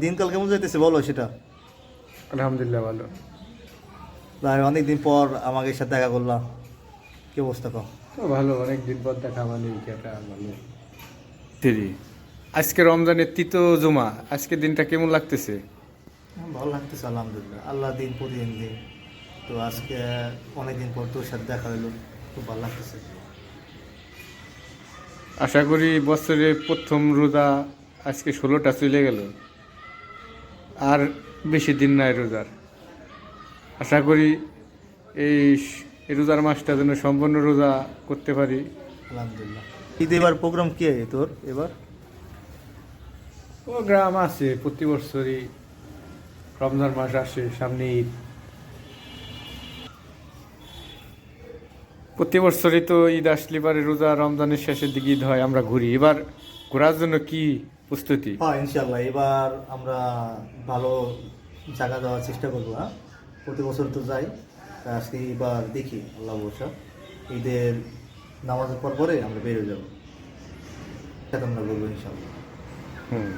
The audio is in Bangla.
দিনকাল কেমন যাইতেছে বলো সেটা। আলহামদুলিল্লাহ ভালো। ভাই অনেকদিন পর আমাকে সাথে দেখা করলাম, কি অবস্থা কও? তো ভালো, অনেকদিন পর দেখা মানে এটা ভালো। দেরি আজকে রমজানের তৃতীয় জুমা, আজকে দিনটা কেমন লাগতেছে? ভালো লাগতেছে আলহামদুলিল্লাহ, আল্লাহ দিন প্রতিদিন দিন। তো আজকে অনেকদিন পর তোর সাথে দেখা হলো, খুব ভালো লাগতেছে। আশা করি বছরে প্রথম রোজা আজকে 16টা চলে গেল, আর বেশি দিন নাই রোজার। আশা করি এই এই রোজার মাসটা যেন সম্পূর্ণ রোজা করতে পারি। আলহামদুলিল্লাহ। ঈদ এবার প্রোগ্রাম কি তোর এবার? ও গ্রাম আছে, প্রতি বছরই রমজান মাস আসে, সামনে ঈদ। প্রতি বছরই তো ঈদ আসলে পরে রোজা রমজানের শেষের দিকে ঈদ হয়, আমরা ঘুরি। এবার ঘোরার জন্য কি প্রস্তুতি? হ্যাঁ ইনশাল্লাহ, এবার আমরা ভালো জায়গা দেওয়ার চেষ্টা করবো। হ্যাঁ, প্রতি বছর তো যাই, তা আজকে এবার দেখি আল্লাহ বর্ষা ঈদের নামাজের পর পরে আমরা বেরিয়ে যাবো, সেটা আমরা বলবো ইনশাল্লাহ। হুম।